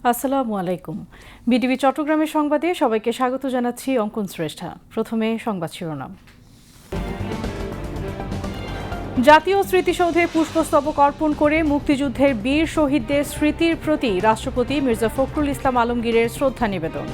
আসসালামু আলাইকুম। বিটিভি চট্টগ্রামের সংবাদে সবাইকে স্বাগত জানাচ্ছি অঙ্কন শ্রেষ্ঠা। প্রথমে সংবাদ শিরোনাম। জাতীয় স্মৃতিসৌধে পুষ্পস্তবক অর্পণ করে মুক্তিযুদ্ধের বীর শহীদদের স্মৃতির প্রতি রাষ্ট্রপতি মির্জা ফখরুল ইসলাম আলমগীরের শ্রদ্ধা নিবেদন।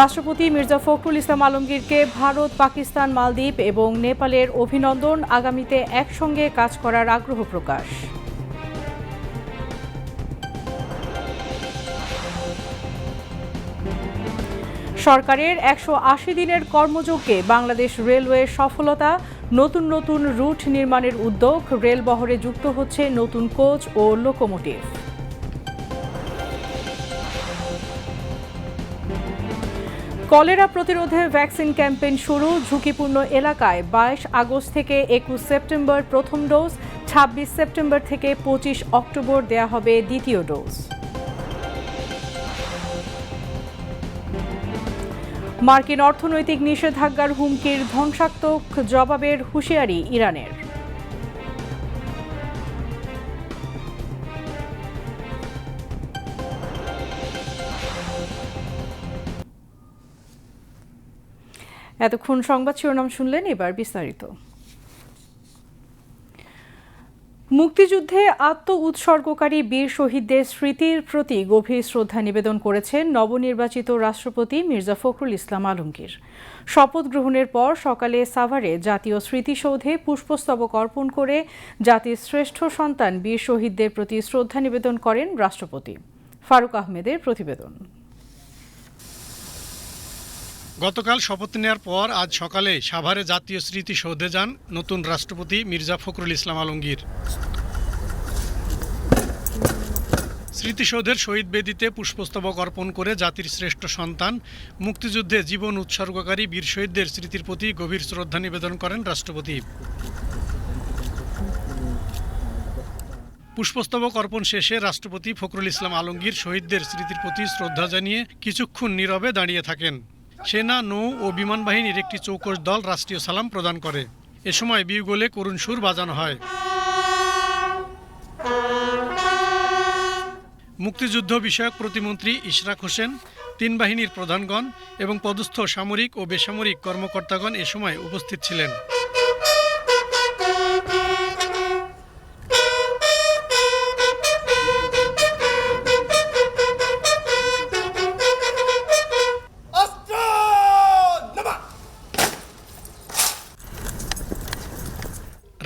রাষ্ট্রপতি মির্জা ফখরুল ইসলাম আলমগীরকে ভারত, পাকিস্তান, মালদ্বীপ এবং নেপালের অভিনন্দন, আগামীতে একসঙ্গে কাজ করার আগ্রহ প্রকাশ। সরকারের ১৮০ দিনের কর্মযজ্ঞে বাংলাদেশ রেলওয়ের সফলতা, নতুন নতুন রুট নির্মাণের উদ্যোগ, রেল বহরে যুক্ত হচ্ছে নতুন কোচ ও লোকোমোটিভ। কলেরা প্রতিরোধে ভ্যাকসিন ক্যাম্পেইন শুরু, ঝুঁকিপূর্ণ এলাকায় ২২ আগস্ট থেকে ২১ সেপ্টেম্বর প্রথম ডোজ, ২৬ সেপ্টেম্বর থেকে ২৫ অক্টোবর দেয়া হবে দ্বিতীয় ডোজ। মার্কিন অর্থনৈতিক নিষেধাজ্ঞার হুমকির ধ্বংসাত্মক জবাবের হুঁশিয়ারি ইরানের। এতক্ষণ সংবাদ শিরোনাম শুনলেন, এবার বিস্তারিত। মুক্তিযুদ্ধে আত্ম উৎসর্গকারী বীর শহীদদের স্মৃতির প্রতি গভীর শ্রদ্ধা নিবেদন করেছেন নবনির্বাচিত রাষ্ট্রপতি মির্জা ফখরুল ইসলাম আলমগীর। শপথ গ্রহণের পর সকালে সাভারে জাতীয় স্মৃতিসৌধে পুষ্পস্তবক অর্পণ করে জাতির শ্রেষ্ঠ সন্তান বীর শহীদদের প্রতি শ্রদ্ধা নিবেদন করেন রাষ্ট্রপতি। ফারুক আহমেদের প্রতিবেদন। গতকাল শপথ নেওয়ার পর আজ সকালে সাভারে জাতীয় স্মৃতিসৌধে যান নতুন রাষ্ট্রপতি মির্জা ফখরুল ইসলাম আলমগীর। স্মৃতিসৌধের শহীদ বেদিতে পুষ্পস্তবক অর্পণ করে জাতির শ্রেষ্ঠ সন্তান, মুক্তিযুদ্ধে জীবন উৎসর্গকারী বীর শহীদদের স্মৃতির প্রতি গভীর শ্রদ্ধা নিবেদন করেন রাষ্ট্রপতি। পুষ্পস্তবক অর্পণ শেষে রাষ্ট্রপতি ফখরুল ইসলাম আলমগীর শহীদদের স্মৃতির প্রতি শ্রদ্ধা জানিয়ে কিছুক্ষণ নীরবে দাঁড়িয়ে থাকেন। সেনা, নৌ ও বিমান বাহিনীর একটি চৌকস দল রাষ্ট্রীয় সালাম প্রদান করে। এ সময় বিউগলে করুণ সুর বাজানো হয়। মুক্তিযুদ্ধ বিষয়ক প্রতিমন্ত্রী ইশরাক হোসেন, তিন বাহিনীর প্রধানগণ এবং পদস্থ সামরিক ও বেসামরিক কর্মকর্তাগণ এ সময় উপস্থিত ছিলেন।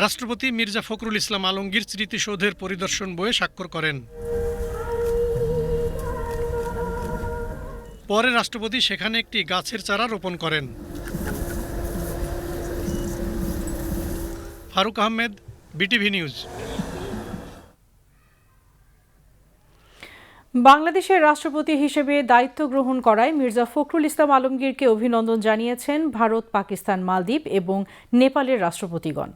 রাষ্ট্রপতি মির্জা ফখরুল ইসলাম আলমগীর স্মৃতিসৌধের পরিদর্শন বইয়ে স্বাক্ষর করেন। পরে রাষ্ট্রপতি সেখানে একটি গাছের চারা রোপণ করেন। Faruk Ahmed, BTV news. বাংলাদেশের রাষ্ট্রপতি হিসেবে দায়িত্ব গ্রহণ করায় মির্জা ফখরুল ইসলাম আলমগীরকে অভিনন্দন জানিয়েছেন ভারত, পাকিস্তান, মালদ্বীপ এবং নেপালের রাষ্ট্রপতিগণ।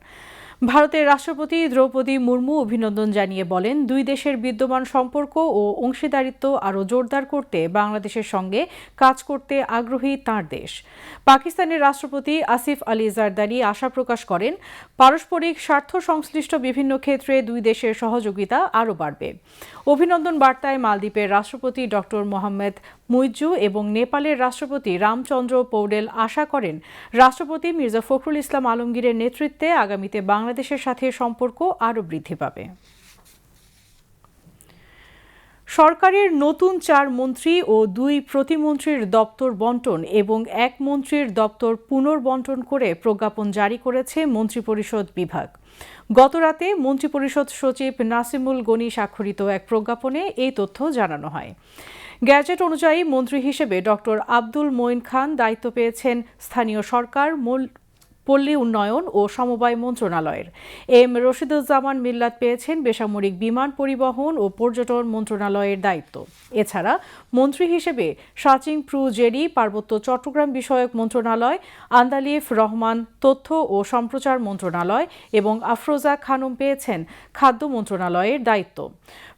ভারতের রাষ্ট্রপতি দ্রৌপদী মুর্মু অভিনন্দন জানিয়ে বলেন, দুই দেশের বিদ্যমান সম্পর্ক ও অংশীদারিত্ব আরও জোরদার করতে বাংলাদেশের সঙ্গে কাজ করতে আগ্রহী তাঁর দেশ। পাকিস্তানের রাষ্ট্রপতি আসিফ আলী জারদারি আশা প্রকাশ করেন, পারস্পরিক স্বার্থ সংশ্লিষ্ট বিভিন্ন ক্ষেত্রে দুই দেশের সহযোগিতা আরও বাড়বে। অভিনন্দন বার্তায় মালদ্বীপের রাষ্ট্রপতি ডক্টর মোহাম্মদ মুইজ্জু এবং নেপালের রাষ্ট্রপতি রামচন্দ্র পৌডেল আশা করেন, রাষ্ট্রপতি মির্জা ফখরুল ইসলাম আলমগীরের নেতৃত্বে আগামীতে বাংলাদেশের সাথে সম্পর্ক আরও বৃদ্ধি পাবে। সরকারের নতুন ৪ মন্ত্রী ও ২ প্রতিমন্ত্রীর দপ্তর বণ্টন এবং ১ মন্ত্রীর দপ্তর পুনর্বণ্টন করে প্রজ্ঞাপন জারি করেছে মন্ত্রিপরিষদ বিভাগ। গতরাতে মন্ত্রিপরিষদ সচিব নাসিমুল গনি স্বাক্ষরিত এক প্রজ্ঞাপনে এই তথ্য জানানো হয়। গ্যাজেট অনুযায়ী মন্ত্রী হিসেবে ডক্টর আব্দুল মঈন খান দায়িত্ব পেয়েছেন স্থানীয় সরকার, পল্লী উন্নয়ন ও সমবায় মন্ত্রণালয়ের। এম রশিদুজ্জামান মিল্লাত পেয়েছেন বেসামরিক বিমান পরিবহন ও পর্যটন মন্ত্রণালয়ের দায়িত্ব। এছাড়া মন্ত্রী হিসেবে সাচিং প্রু জেডি পার্বত্য চট্টগ্রাম বিষয়ক মন্ত্রণালয়, আন্দালিফ রহমান তথ্য ও সম্প্রচার মন্ত্রণালয় এবং আফরোজা খানম পেয়েছেন খাদ্য মন্ত্রণালয়ের দায়িত্ব।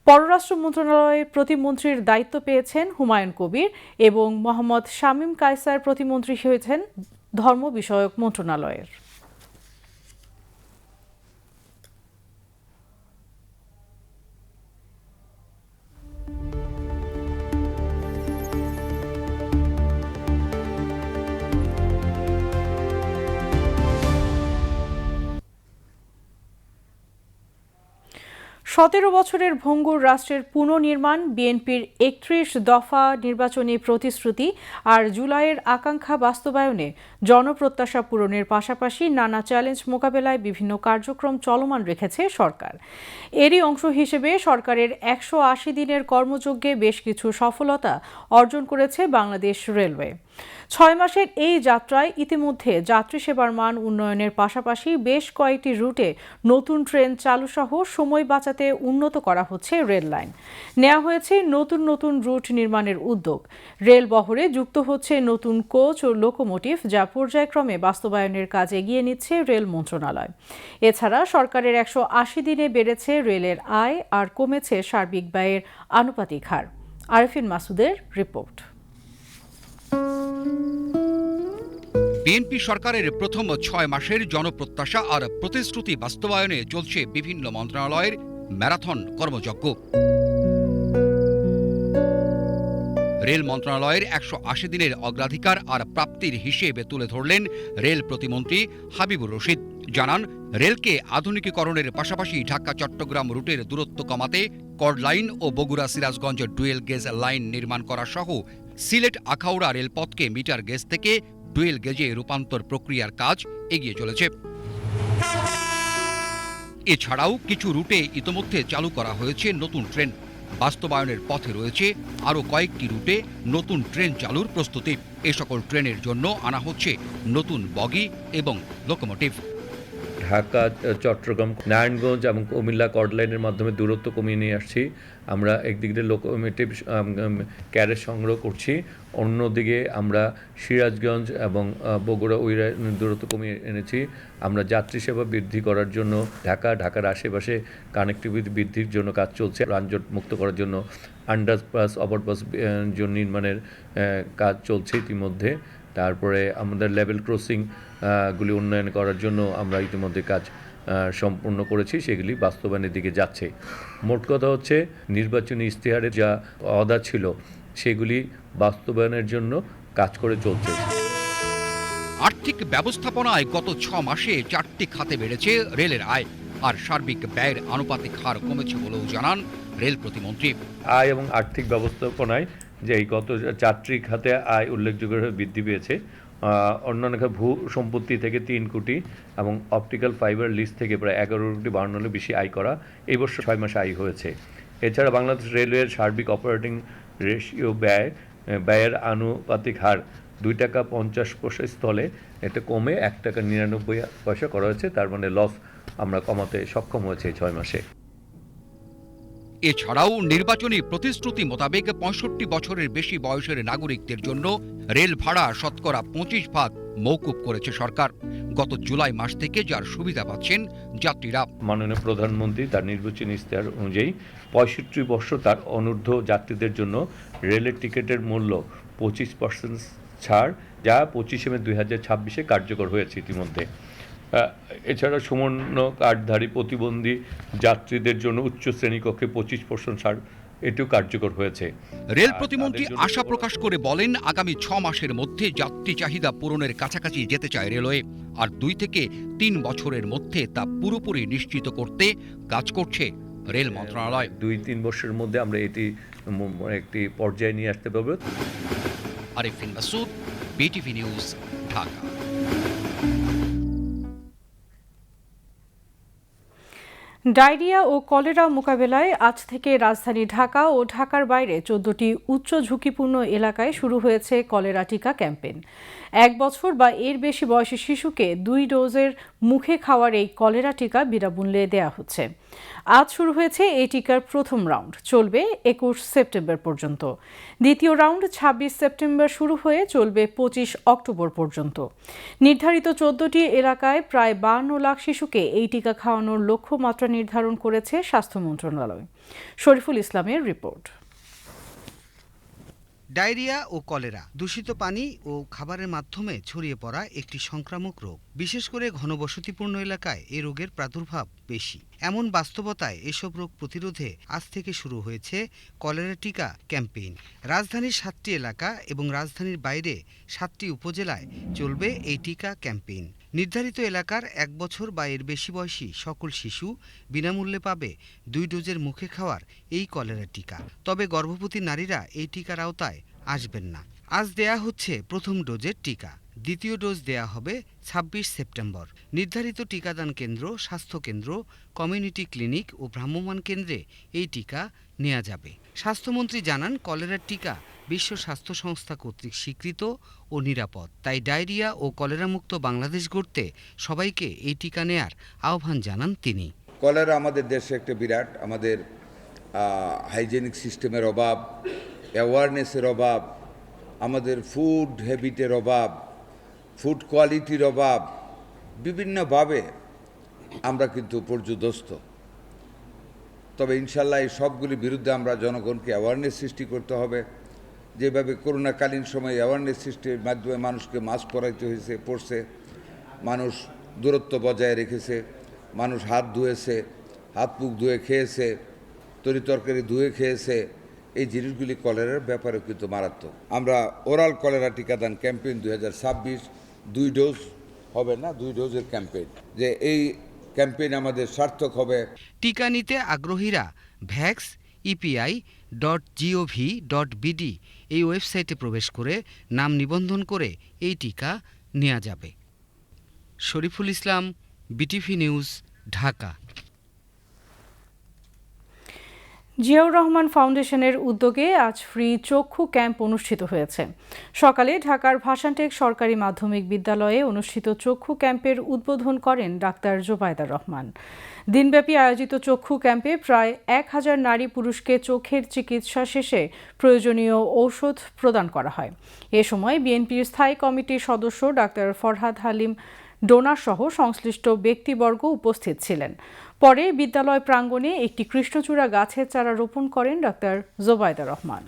পররাষ্ট্র মন্ত্রণালয়ের প্রতিমন্ত্রীর দায়িত্ব পেয়েছেন হুমায়ুন কবির এবং মোহাম্মদ শামীম কায়সার প্রতিমন্ত্রী হয়েছেন ধর্ম বিষয়ক মন্ত্রণালয়ের। 17 বছরের ভঙ্গুর রাষ্ট্রের পুনর্নির্মাণ, বিএনপির 31 দফা নির্বাচনী প্রতিশ্রুতি আর জুলাইয়ের আকাঙ্ক্ষা বাস্তবায়নে জনপ্রত্যাশা পূরণের পাশাপাশি নানা চ্যালেঞ্জ মোকাবেলায় বিভিন্ন কার্যক্রম চলমান রেখেছে সরকার। এরই অংশ হিসেবে সরকারের 180 দিনের কর্মযজ্ঞে বেশ কিছু সফলতা অর্জন করেছে বাংলাদেশ রেলওয়ে। 6 মাসের এই যাত্রায় ইতিমধ্যে যাত্রী সেবার মান উন্নয়নের পাশাপাশি বেশ কয়েকটি রুটে নতুন ট্রেন চালুসহ সময় বাঁচাতে উন্নত করা হচ্ছে রেল লাইন। নেওয়া হয়েছে নতুন নতুন রুট নির্মাণের উদ্যোগ। রেল বহরে যুক্ত হচ্ছে নতুন কোচ ও লোকোমোটিভ, যা পর্যায়ক্রমে বাস্তবায়নের কাজ এগিয়ে নিচ্ছে রেল মন্ত্রণালয়। এছাড়া সরকারের 180 দিনে বেড়েছে রেলের আয় আর কমেছে সার্বিক ব্যয়ের আনুপাতিক হার। আরেফিন মাসুদের রিপোর্ট। বিএনপি সরকারের প্রথম 6 মাসের জনপ্রত্যাশা আর প্রতিশ্রুতি বাস্তবায়নে চলছে বিভিন্ন মন্ত্রণালয়ের ম্যারাথন কর্মযজ্ঞ। রেল মন্ত্রণালয়ের 180 দিনের অগ্রাধিকার আর প্রাপ্তির হিসেবে তুলে ধরলেন রেল প্রতিমন্ত্রী হাবিবুর রশিদ। জানান, রেলকে আধুনিকীকরণের পাশাপাশি ঢাকা চট্টগ্রাম রুটের দূরত্ব কমাতে কর্ড লাইন ও Bogura Sirajganj dual gauge line নির্মাণ করা সহ সিলেট আখাউড়া রেলপথকে মিটার গেজ থেকে ডুয়েল গেজে রূপান্তর প্রক্রিয়ার কাজ এগিয়ে চলেছে। এছাড়াও কিছু রুটে ইতোমধ্যে চালু করা হয়েছে নতুন ট্রেন। বাস্তবায়নের পথে রয়েছে আরও কয়েকটি রুটে নতুন ট্রেন চালুর প্রস্তুতি। এ সকল ট্রেনের জন্য আনা হচ্ছে নতুন বগি এবং লোকোমোটিভ। ঢাকা, চট্টগ্রাম, নারায়ণগঞ্জ এবং কুমিল্লা কর্ড লাইনের মাধ্যমে দূরত্ব কমিয়ে নিয়ে আসছি। আমরা একদিক দিয়ে লোকোমোটিভ ক্যারেজ সংগ্রহ করছি, অন্যদিকে আমরা সিরাজগঞ্জ এবং বগুড়া ওই দূরত্ব কমিয়ে এনেছি। আমরা যাত্রী সেবা বৃদ্ধি করার জন্য ঢাকার আশেপাশে কানেক্টিভিটি বৃদ্ধির জন্য কাজ চলছে। যানজট মুক্ত করার জন্য আন্ডারপাস, ওভারপাস নির্মাণের কাজ চলছে ইতিমধ্যে। তারপরে আমাদের লেভেল ক্রসিং গুলি উন্নয়ন করার জন্য আমরা ইতিমধ্যে কাজ সম্পূর্ণ করেছি, সেগুলি বাস্তবায়নের দিকে যাচ্ছে। মোট কথা হচ্ছে, নির্বাচনী ইশতেহারে যা ওয়াদা ছিল সেগুলি বাস্তবায়নের জন্য কাজ করে চলছে। আর্থিক ব্যবস্থাপনায় গত 6 মাসে 4টি খাতে বেড়েছে রেলের আয়, আর সার্বিক ব্যয়ের আনুপাতিক হার কমেছে বলেও জানান রেল প্রতিমন্ত্রী। আয় এবং আর্থিক ব্যবস্থাপনায় যে এই গত 4টি খাতে আয় উল্লেখযোগ্যভাবে বৃদ্ধি পেয়েছে। অন্যান্য ভূ সম্পত্তি থেকে 3 কোটি এবং অপটিক্যাল ফাইবার লিজ থেকে প্রায় 11 কোটি 52 বেশি আয় করা এই বছর 6 মাসে আয় হয়েছে। এছাড়া বাংলাদেশ রেলওয়ের সার্বিক অপারেটিং রেশিও ব্যয়ের আনুপাতিক হার 2 টাকা 50 পয়সা স্থলে এটা কমে 1 টাকা 99 পয়সা করা হয়েছে। তার মানে লস আমরা কমাতে সক্ষম হয়েছে 6 মাসে। এছাড়াও নির্বাচনী প্রতিশ্রুতি মোতাবেক 65 বছরের বেশি বয়সের নাগরিকদের জন্য রেল ভাড়া শতকরা 25% মওকুফ করেছে সরকার। গত জুলাই মাস থেকে যার সুবিধা পাচ্ছেন যাত্রীরা। মাননীয় প্রধানমন্ত্রী তার নির্বাচনী ইশতেহার অনুযায়ী 65 বছর তার অনূর্ধ্ব যাত্রীদের জন্য রেলের টিকিটের মূল্য 25% ছাড়, যা 25 মে 2026 কার্যকর হয়েছে ইতিমধ্যে। এছাড়া সুবর্ণ কার্ডধারী প্রতিবন্ধী যাত্রীদের জন্য উচ্চ শ্রেণী কক্ষে 25% ছাড়, এটিও কার্যকর হয়েছে। রেল প্রতিমন্ত্রী আশা প্রকাশ করে বলেন, আগামী 6 মাসের মধ্যে যাত্রী চাহিদা পূরণের কাছাকাছি যেতে চায় রেলওয়ে, আর 2 থেকে 3 বছরের মধ্যে তা পুরোপুরি নিশ্চিত করতে কাজ করছে রেল মন্ত্রণালয়। 2-3 বছরের মধ্যে আমরা এটি একটি পর্যায়ে নিয়ে আসতে পারব। Arefin Masud, BTV news, Dhaka. Diarrhoea ও কলেরা মোকাবেলায় আজ থেকে রাজধানী ঢাকা ও ঢাকার বাইরে 14টি উচ্চ ঝুঁকিপূর্ণ এলাকায় শুরু হয়েছে কলেরা টিকা ক্যাম্পেইন। 1 বছর বা এর বেশি বয়সী শিশুকে 2 ডোজের মুখে খাওয়ার এই কলেরা টিকা বিনামূল্যে দেয়া হচ্ছে। আজ শুরু হয়েছে এই টিকার প্রথম রাউন্ড, চলবে 21 সেপ্টেম্বর পর্যন্ত। দ্বিতীয় রাউন্ড 26 সেপ্টেম্বর শুরু হয়ে চলবে 25 অক্টোবর পর্যন্ত। নির্ধারিত 14টি এলাকায় প্রায় 52 লাখ শিশুকে এই টিকা খাওয়ানোর লক্ষ্যমাত্রা নির্ধারণ করেছে স্বাস্থ্য মন্ত্রণালয়। শরীফুল ইসলামের রিপোর্ট। ডায়রিয়া ও কলেরা দূষিত পানি ও খাবারের মাধ্যমে ছড়িয়ে পড়া একটি সংক্রামক রোগ। বিশেষ করে ঘনবসতিপূর্ণ এলাকায় এই রোগের প্রাদুর্ভাব বেশি। এমন বাস্তবতায় এসব রোগ প্রতিরোধে আজ থেকে শুরু হয়েছে কলেরা টিকা ক্যাম্পেইন। রাজধানীর 7টি এলাকা এবং রাজধানীর বাইরে 7টি উপজেলায় চলবে এই টিকা ক্যাম্পেইন। নির্ধারিত এলাকার 1 বছর বা এর বেশি বয়সী সকল শিশু বিনামূল্যে পাবে 2 ডোজের মুখে খাওয়ার এই কলেরা টিকা। তবে গর্ভবতী নারীরা এই টিকার আওতায় আসবেন না। আজ দেয়া হচ্ছে প্রথম ডোজের টিকা। দ্বিতীয় ডোজ দেয়া হবে 26 সেপ্টেম্বর। নির্ধারিত টিকাদান কেন্দ্র, স্বাস্থ্যকেন্দ্র, কমিউনিটি ক্লিনিক ও ভ্রাম্যমাণ কেন্দ্রে এই টিকা নেওয়া যাবে। স্বাস্থ্যমন্ত্রী জানান, কলেরার টিকা বিশ্ব স্বাস্থ্য সংস্থা কর্তৃক স্বীকৃত ও নিরাপদ। তাই ডায়রিয়া ও কলেরামুক্ত বাংলাদেশ গড়তে সবাইকে এই টিকা নেয়ার আহ্বান জানান তিনি। কলেরা আমাদের দেশে একটা বিরাট, আমাদের হাইজেনিক সিস্টেমের অভাব, অ্যাওয়ারনেসের অভাব, আমাদের ফুড হ্যাবিটের অভাব, ফুড কোয়ালিটির অভাব, বিভিন্নভাবে আমরা কিন্তু পর্যুদস্ত। তবে ইনশাল্লাহ এই সবগুলির বিরুদ্ধে আমরা জনগণকে অ্যাওয়ারনেস সৃষ্টি করতে হবে। যেভাবে করোনাকালীন সময়ে অ্যাওয়ারনেস সৃষ্টির মাধ্যমে মানুষকে মাস্ক পরাইতে পড়ছে, মানুষ দূরত্ব বজায় রেখেছে, মানুষ হাত ধুয়েছে, হাত মুখ ধুয়ে খেয়েছে, তরিতরকারি ধুয়ে খেয়েছে, এই জিনিসগুলি কলেরার ব্যাপারে কিন্তু মারাত্মক। আমরা ওরাল কলেরা টিকাদান ক্যাম্পেইন 2026 2 ডোজ হবে না, 2 ডোজের ক্যাম্পেইন, যে এই ক্যাম্পেইন আমাদের সার্থক হবে। টিকা নিতে আগ্রহীরা vax.epi.gov.bd এই ওয়েবসাইটে প্রবেশ করে নাম নিবন্ধন করে এই টিকা নেওয়া যাবে। Shariful Islam, BTV news, Dhaka. জিয়াউর রহমান ফাউন্ডেশনের উদ্যোগে আজ ফ্রি চক্ষু ক্যাম্প অনুষ্ঠিত হয়েছে। সকালে ঢাকার ভাসানটেক সরকারি মাধ্যমিক বিদ্যালয়ে অনুষ্ঠিত চক্ষু ক্যাম্পের উদ্বোধন করেন ডাক্তার জোবায়দা রহমান। দিনব্যাপী আয়োজিত চক্ষু ক্যাম্পে প্রায় 1000 নারী পুরুষকে চোখের চিকিৎসা শেষে প্রয়োজনীয় ঔষধ প্রদান করা হয়। এ সময় বিএনপির স্থায়ী কমিটির সদস্য ডাক্তার ফরহাদ হালিম ডোনার সহ সংশ্লিষ্ট ব্যক্তিবর্গ উপস্থিত ছিলেন। পরে বিদ্যালয় প্রাঙ্গণে একটি কৃষ্ণচূড়া গাছের চারা রোপণ করেন ডাক্তার জোবায়দা রহমান।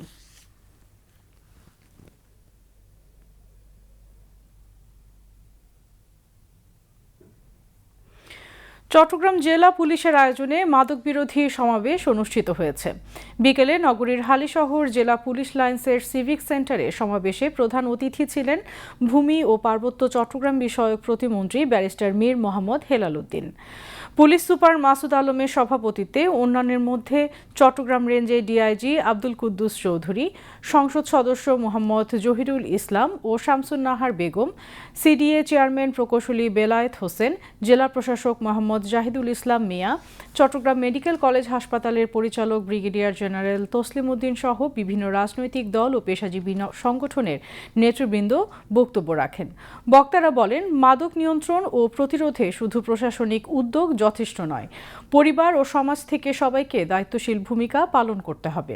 চট্টগ্রাম জেলা পুলিশের আয়োজনে মাদক বিরোধী সমাবেশ অনুষ্ঠিত হয়েছে। বিকেলে নগরীর হালিশহর জেলা পুলিশ লাইন্সের সিভিক সেন্টারে সমাবেশে প্রধান অতিথি ছিলেন ভূমি ও পার্বত্য চট্টগ্রাম বিষয়ক প্রতিমন্ত্রী barrister Mir Mohammad Helal Uddin. Police super Masud আলমের সভাপতিত্বে অন্যান্যের মধ্যে চট্টগ্রাম রেঞ্জের ডিআইজি আব্দুল কুদ্দুস চৌধুরী, সংসদ সদস্য মোহাম্মদ জহিরুল ইসলাম ও শামসুন নাহার বেগম, সিডিএ চেয়ারম্যান প্রকৌশলী বেলায়েত হোসেন, জেলা প্রশাসক মোহাম্মদ জাহিদুল ইসলাম মিয়া, চট্টগ্রাম মেডিকেল কলেজ হাসপাতালের পরিচালক ব্রিগেডিয়ার জেনারেল তসলিম উদ্দিন সহ বিভিন্ন রাজনৈতিক দল ও পেশাজীবী সংগঠনের নেতৃবৃন্দ বক্তব্য রাখেন। বক্তারা বলেন, মাদক নিয়ন্ত্রণ ও প্রতিরোধে শুধু প্রশাসনিক উদ্যোগ যথেষ্ট নয়, পরিবার ও সমাজ থেকে সবাইকে দায়িত্বশীল ভূমিকা পালন করতে হবে।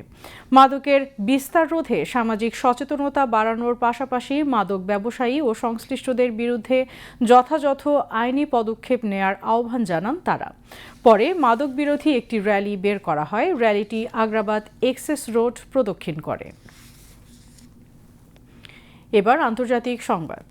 মাদকের বিস্তার রোধে সামাজিক সচেতনতা বাড়ানোর পাশাপাশি মাদক ব্যবসায়ী ও সংশ্লিষ্টদের বিরুদ্ধে যথাযথ আইনি পদক্ষেপ নেয়ার আহ্বান জানান তারা। পরে মাদক বিরোধী একটি র্যালি বের করা হয়। র্যালিটি আগ্রাবাদ এক্সেস রোড প্রদক্ষিণ করে। এবার আন্তর্জাতিক সংবাদ।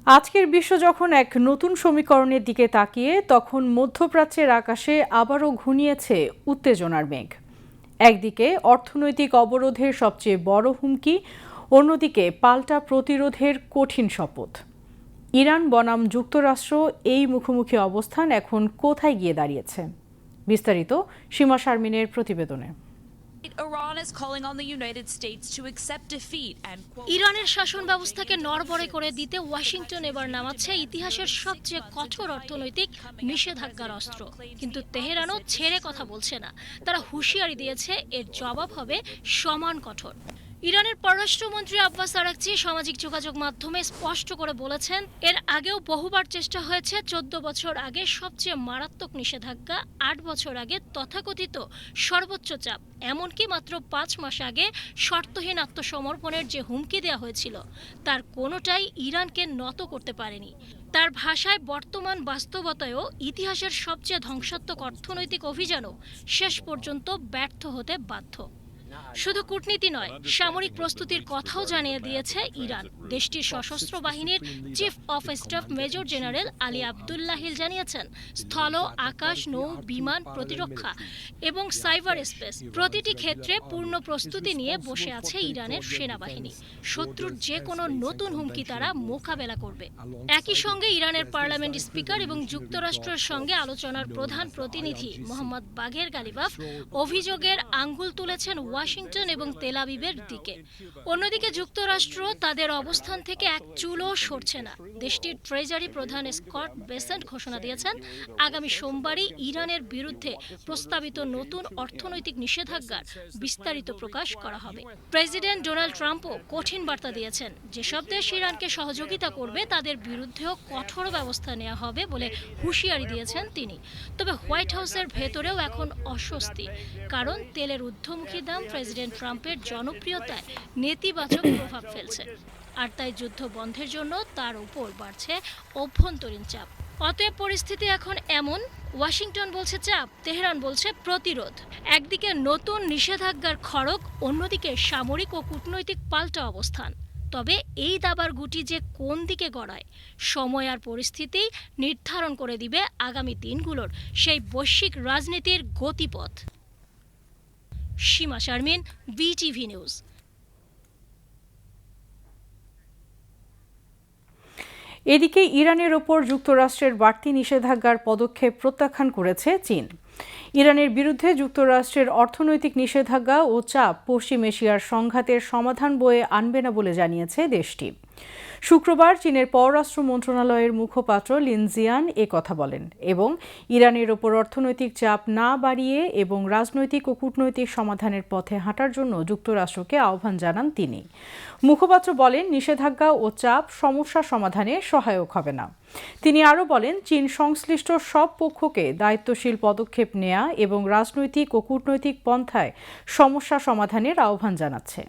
আজকের বিশ্ব যখন এক নতুন সমীকরণের দিকে তাকিয়ে, তখন মধ্যপ্রাচ্যের আকাশে আবারও ঘনিয়েছে উত্তেজনার মেঘ। একদিকে অর্থনৈতিক অবরোধের সবচেয়ে বড় হুমকি, অন্যদিকে পাল্টা প্রতিরোধের কঠিন শপথ। ইরান বনাম যুক্তরাষ্ট্র এই মুখোমুখি অবস্থান এখন কোথায় গিয়ে দাঁড়িয়েছে? বিস্তারিত সীমা শারমিনের প্রতিবেদনে। ইরানের শাসন ব্যবস্থাকে নড়বড়ে করে দিতে ওয়াশিংটন এবার নামাচ্ছে ইতিহাসের সবচেয়ে কঠোর অর্থনৈতিক নিষেধাজ্ঞার অস্ত্র। কিন্তু তেহরানও ছেড়ে কথা বলছে না। তারা হুঁশিয়ারি দিয়েছে এর জবাব হবে সমান কঠোর। ইরানের পররাষ্ট্রমন্ত্রী আব্বাস আরাকচি সামাজিক যোগাযোগ মাধ্যমে স্পষ্ট করে বলেছেন, এর আগেও বহুবার চেষ্টা হয়েছে 14 বছর আগে সবচেয়ে মারাত্মক নিষেধাজ্ঞা, 8 বছর আগে তথাকথিত সর্বোচ্চ চাপ, এমনকি মাত্র 5 মাস আগে শর্তহীন আত্মসমর্পণের যে হুমকি দেওয়া হয়েছিল, তার কোনোটাই ইরানকে নত করতে পারেনি। তার ভাষায়, বর্তমান বাস্তবতায়ও ইতিহাসের সবচেয়ে ধ্বংসাত্মক অর্থনৈতিক অভিযানও শেষ পর্যন্ত ব্যর্থ হতে বাধ্য। শুধু কূটনীতি নয়, সামরিক প্রস্তুতির কথাও জানিয়ে দিয়েছে ইরান। দেশটির সশস্ত্র বাহিনীর chief of staff major general Ali Abdullahil জানিয়েছেন, স্থল, আকাশ, নৌ, বিমান, প্রতিরক্ষা এবং সাইবার স্পেস প্রতিটি ক্ষেত্রে পূর্ণ প্রস্তুতি নিয়ে বসে আছে ইরানের সেনাবাহিনী। শত্রুর যে কোনো নতুন হুমকি তারা মোকাবেলা করবে। একই সঙ্গে ইরানের পার্লামেন্ট স্পিকার এবং যুক্তরাষ্ট্রের সঙ্গে আলোচনার প্রধান প্রতিনিধি মোহাম্মদ বাঘের গালিবাফ অভিযোগের আঙ্গুল তুলেছেন ওয়াশিংটন এবং তেল আবিবের দিকে। অন্যদিকে যুক্তরাষ্ট্র তাদের অবস্থান থেকে এক চুলও সরছে না। দেশটির ট্রেজারি প্রধান স্কট বেসেন্ট ঘোষণা দিয়েছেন, আগামী সোমবারই ইরানের বিরুদ্ধে প্রস্তাবিত নতুন অর্থনৈতিক নিষেধাজ্ঞার বিস্তারিত প্রকাশ করা হবে। প্রেসিডেন্ট ডোনাল্ড ট্রাম্পও কঠিন বার্তা দিয়েছেন, যেসব দেশ ইরানকে সহযোগিতা করবে তাদের বিরুদ্ধেও কঠোর ব্যবস্থা নেওয়া হবে বলে হুঁশিয়ারি দিয়েছেন তিনি। তবে হোয়াইট হাউসের ভেতরেও এখন অস্বস্তি, কারণ তেলের ঊর্ধ্বমুখী দাম প্রেসিডেন্ট ট্রাম্পের জনপ্রিয়তায় নেতিবাচক প্রভাব ফেলছে, আর তাই যুদ্ধ বন্ধের জন্য তার উপর বাড়ছে অভ্যন্তরীণ চাপ। অতএব পরিস্থিতি এখন এমন, ওয়াশিংটন বলছে চাপ, তেহরান বলছে প্রতিরোধ। একদিকে নতুন নিষেধাজ্ঞার খড়গ, অন্যদিকে সামরিক ও কূটনৈতিক পাল্টা অবস্থান। তবে এই দাবার গুটি যে কোন দিকে গড়ায়, সময় আর পরিস্থিতি নির্ধারণ করে দিবে আগামী দিনগুলোর সেই বৈশ্বিক রাজনীতির গতিপথ। সীমা শারমিন, বিটিভি নিউজ। এদিকে ইরানের ওপর যুক্তরাষ্ট্রের বাড়তি নিষেধাজ্ঞার পদক্ষেপ প্রত্যাখ্যান করেছে চীন। ইরানের বিরুদ্ধে যুক্তরাষ্ট্রের অর্থনৈতিক নিষেধাজ্ঞা ও চাপ পশ্চিম এশিয়ার সংঘাতের সমাধান বয়ে আনবে না বলে জানিয়েছে দেশটি। শুক্রবার চীনের পররাষ্ট্র মন্ত্রণালয়ের মুখপাত্র লিন জিয়ান কথা বলেন এবং ইরানের ওপর অর্থনৈতিক চাপ না বাড়িয়ে এবং রাজনৈতিক ও কূটনৈতিক সমাধানের পথে হাঁটার জন্য যুক্তরাষ্ট্রকে আহ্বান জানান তিনি। মুখপাত্র বলেন, নিষেধাজ্ঞা ও চাপ সমস্যা সমাধানে সহায়ক হবে না। তিনি আরও বলেন, চীন সংশ্লিষ্ট সব পক্ষকে দায়িত্বশীল পদক্ষেপ নেয়া এবং রাজনৈতিক ও কূটনৈতিক পন্থায় সমস্যা সমাধানের আহ্বান জানাচ্ছে।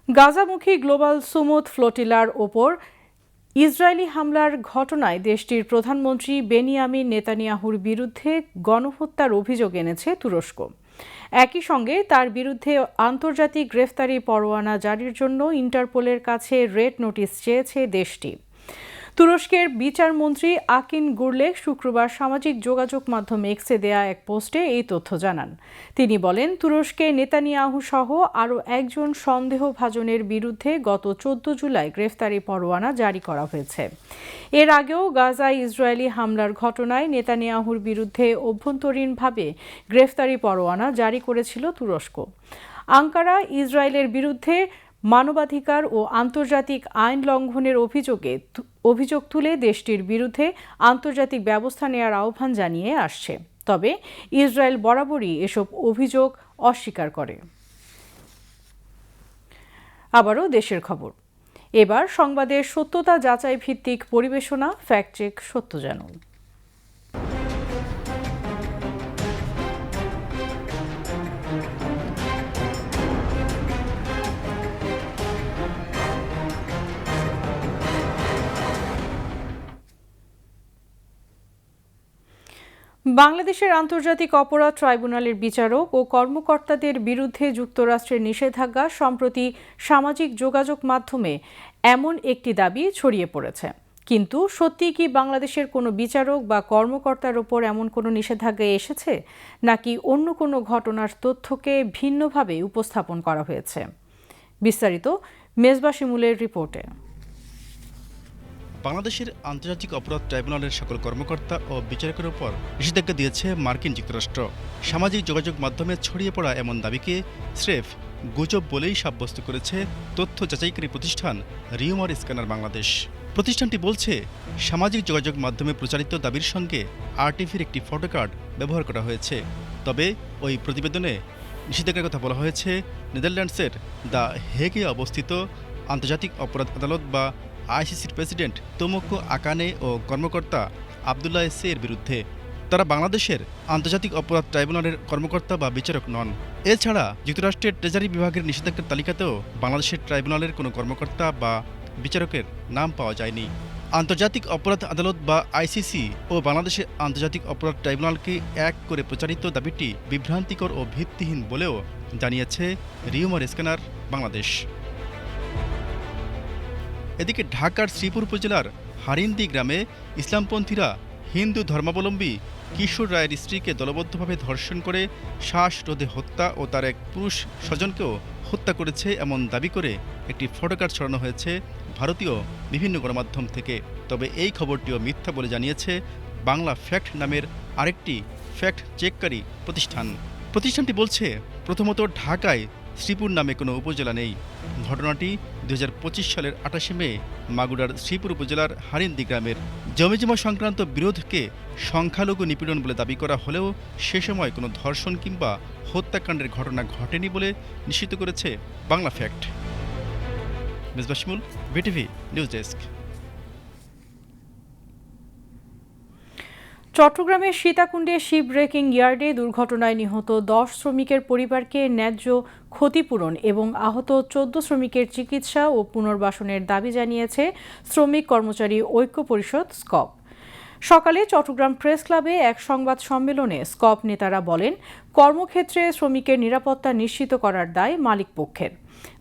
গাজামুখী গ্লোবাল সুমুদ ফ্লোটিলার ওপর ইসরায়েলি হামলার ঘটনায় দেশটির প্রধানমন্ত্রী বেনিয়ামিন নেতানিয়াহুর বিরুদ্ধে গণহত্যার অভিযোগ এনেছে তুরস্ক। একই সঙ্গে তার বিরুদ্ধে আন্তর্জাতিক গ্রেফতারি পরোয়ানা জারির জন্য ইন্টারপোলের কাছে রেড নোটিশ চেয়েছে দেশটি। তুরস্কের বিচারমন্ত্রী আকিন গুরলেক শুক্রবার সামাজিক যোগাযোগ মাধ্যম এক্সে দেয়া এক পোস্টে এই তথ্য জানান। তিনি বলেন, তুরস্কে নেতানিয়াহু সহ আরও একজন সন্দেহভাজনের বিরুদ্ধে গত 14 জুলাই গ্রেফতারি পরোয়ানা জারি করা হয়েছে। এর আগেও গাজায় ইসরায়েলি হামলার ঘটনায় নেতানিয়াহুর বিরুদ্ধে অভ্যন্তরীণভাবে গ্রেফতারি পরোয়ানা জারি করেছিল তুরস্ক। আঙ্কারা ইসরায়েলের বিরুদ্ধে মানবাধিকার ও আন্তর্জাতিক আইন লঙ্ঘনের অভিযোগ তুলে দেশটির বিরুদ্ধে আন্তর্জাতিক ব্যবস্থা নেওয়ার আহ্বান জানিয়ে আসছে। তবে ইসরায়েল বরাবরই এসব অভিযোগ অস্বীকার করে। আবারও দেশের খবর। এবার সংবাদের সত্যতা যাচাই ভিত্তিক পরিবেশনা, ফ্যাক্ট চেক সত্য জানুন। বাংলাদেশের আন্তর্জাতিক অপরাধ ট্রাইব্যুনালের বিচারক ও কর্মকর্তাদের বিরুদ্ধে যুক্তরাষ্ট্রের নিষেধাজ্ঞা সম্প্রতি সামাজিক যোগাযোগ মাধ্যমে এমন একটি দাবি ছড়িয়ে পড়েছে। কিন্তু সত্যিই কি বাংলাদেশের কোনো বিচারক বা কর্মকর্তার ওপর এমন কোনো নিষেধাজ্ঞা এসেছে, নাকি অন্য কোনো ঘটনার তথ্যকে ভিন্নভাবে উপস্থাপন করা হয়েছে? বিস্তারিত মেজবা শিমুলের রিপোর্টে। বাংলাদেশের আন্তর্জাতিক অপরাধ ট্রাইব্যুনালের সকল কর্মকর্তা ও বিচারকের উপর নিষেধাজ্ঞা দিয়েছে মার্কিন যুক্তরাষ্ট্র। সামাজিক যোগাযোগ মাধ্যমে ছড়িয়ে পড়া এমন দাবিকে স্রেফ গুজব বলেই সাব্যস্ত করেছে তথ্য যাচাইকারী প্রতিষ্ঠান রিউমার স্ক্যানার বাংলাদেশ। প্রতিষ্ঠানটি বলছে, সামাজিক যোগাযোগ মাধ্যমে প্রচারিত দাবির সঙ্গে আরটিভির একটি ফটোকার্ড ব্যবহার করা হয়েছে। তবে ওই প্রতিবেদনে নিষেধাজ্ঞার কথা বলা হয়েছে নেদারল্যান্ডসের দ্য হেগে অবস্থিত আন্তর্জাতিক অপরাধ আদালত বা আইসিসির প্রেসিডেন্ট তোমোকো আকানে ও কর্মকর্তা আবদুল্লাহ এর বিরুদ্ধে। তারা বাংলাদেশের আন্তর্জাতিক অপরাধ ট্রাইব্যুনালের কর্মকর্তা বা বিচারক নন। এছাড়া যুক্তরাষ্ট্রের ট্রেজারি বিভাগের নিষেধাজ্ঞার তালিকাতেও বাংলাদেশের ট্রাইব্যুনালের কোনো কর্মকর্তা বা বিচারকের নাম পাওয়া যায়নি। আন্তর্জাতিক অপরাধ আদালত বা আইসিসি ও বাংলাদেশের আন্তর্জাতিক অপরাধ ট্রাইব্যুনালকে এক করে প্রচারিত দাবিটি বিভ্রান্তিকর ও ভিত্তিহীন বলেও জানিয়েছে রিউমার স্ক্যানার বাংলাদেশ। এদিকে ঢাকার শ্রীপুর উপজেলার হারিন্দি গ্রামে ইসলামপন্থীরা হিন্দু ধর্মাবলম্বী কিশোর রায়ের স্ত্রীকে দলবদ্ধভাবে ধর্ষণ করে শ্বাসরোধে হত্যা ও তার এক পুরুষ স্বজনকেও হত্যা করেছে এমন দাবি করে একটি ফটোকার্ড ছড়ানো হয়েছে ভারতীয় বিভিন্ন গণমাধ্যম থেকে। তবে এই খবরটিও মিথ্যা বলে জানিয়েছে বাংলা ফ্যাক্ট নামের আরেকটি ফ্যাক্ট চেককারী প্রতিষ্ঠানটি বলছে, প্রথমত ঢাকায় শ্রীপুর নামে কোনো উপজেলা নেই। ঘটনাটি 2025 সালের 28 মে মাগুরার শ্রীপুর উপজেলার হারিন্দি গ্রামের। জমিজমা সংক্রান্ত বিরোধকে সংখ্যালঘু নিপীড়ন বলে দাবি করা হলেও সে সময় কোনো ধর্ষণ কিংবা হত্যাকাণ্ডের ঘটনা ঘটেনি বলে নিশ্চিত করেছে বাংলা ফ্যাক্ট। মিসবাহ শিমুল, বিটিভি নিউজ ডেস্ক। চট্টগ্রামের সীতাকুণ্ডে শিপ ব্রেকিং ইয়ার্ডে দুর্ঘটনায় নিহত 10 শ্রমিকের পরিবারকে ন্যায্য ক্ষতিপূরণ এবং আহত 14 শ্রমিকের চিকিৎসা ও পুনর্বাসনের দাবি জানিয়েছে শ্রমিক কর্মচারী ঐক্য পরিষদ স্কপ। সকালে চট্টগ্রাম প্রেস ক্লাবে এক সংবাদ সম্মেলনে স্কপ নেতারা বলেন, কর্মক্ষেত্রে শ্রমিকের নিরাপত্তা নিশ্চিত করার দায় মালিকপক্ষের।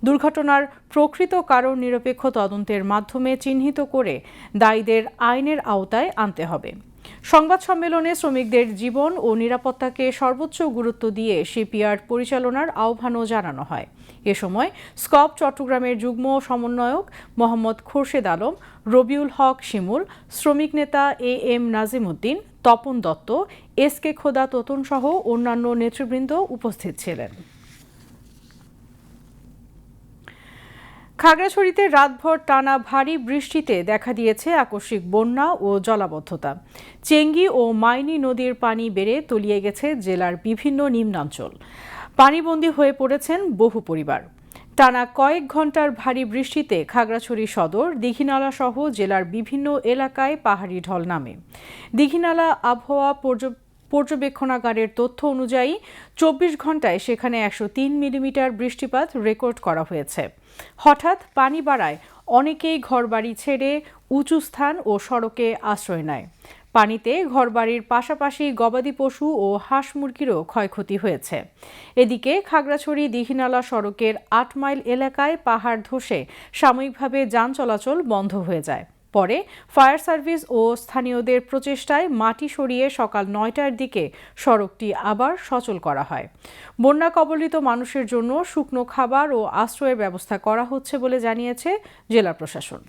দুর্ঘটনার প্রকৃত কারণ নিরপেক্ষ তদন্তের মাধ্যমে চিহ্নিত করে দায়ীদের আইনের আওতায় আনতে হবে। সংবাদ সম্মেলনে শ্রমিকদের জীবন ও নিরাপত্তাকে সর্বোচ্চ গুরুত্ব দিয়ে শিপইয়ার্ড পরিচালনার আহ্বানও জানানো হয়। এ সময় স্কপ চট্টগ্রামের যুগ্ম সমন্বয়ক মোহাম্মদ খোরশেদ আলম, রবিউল হক শিমুল, শ্রমিক নেতা AM নাজিম উদ্দিন, তপন দত্ত, SK খোদা তোতন সহ অন্যান্য নেতৃবৃন্দ উপস্থিত ছিলেন। খাগড়াছড়িতে রাতভর টানা ভারী বৃষ্টিতে দেখা দিয়েছে আকস্মিক বন্যা ও জলাবদ্ধতা। চেঙ্গি ও মাইনি নদীর পানি বেড়ে তলিয়ে গেছে জেলার বিভিন্ন নিম্নাঞ্চল। পানিবন্দী হয়ে পড়েছেন বহু পরিবার। টানা কয়েক ঘন্টার ভারী বৃষ্টিতে খাগড়াছড়ি সদর, দীঘিনালা সহ জেলার বিভিন্ন এলাকায় পাহাড়ি ঢল নামে। দীঘিনালা আবহাওয়া পর্যবেক্ষণাগারের তথ্য অনুযায়ী 24 ঘন্টায় সেখানে 103 মিলিমিটার বৃষ্টিপাত রেকর্ড করা হয়েছে। হঠাৎ পানি বাড়ায় অনেকেই ঘরবাড়ি ছেড়ে উঁচু স্থান ও সড়কে আশ্রয় নেয়। পানিতে ঘরবাড়ির পাশাপাশি গবাদি পশু ও হাঁস মুরগিরও ক্ষয়ক্ষতি হয়েছে। এদিকে খাগড়াছড়ি দীঘিনালা সড়কের 8 মাইল এলাকায় পাহাড় ধসে সাময়িকভাবে যান চলাচল বন্ধ হয়ে যায়। পরে ফায়ার সার্ভিস ও স্থানীয়দের প্রচেষ্টায় মাটি সরিয়ে সকাল 9টার দিকে সড়কটি আবার সচল করা হয়। বন্যা কবলিত মানুষের জন্য শুকনো খাবার ও আশ্রয়ের ব্যবস্থা করা হচ্ছে বলে জানিয়েছে জেলা প্রশাসন।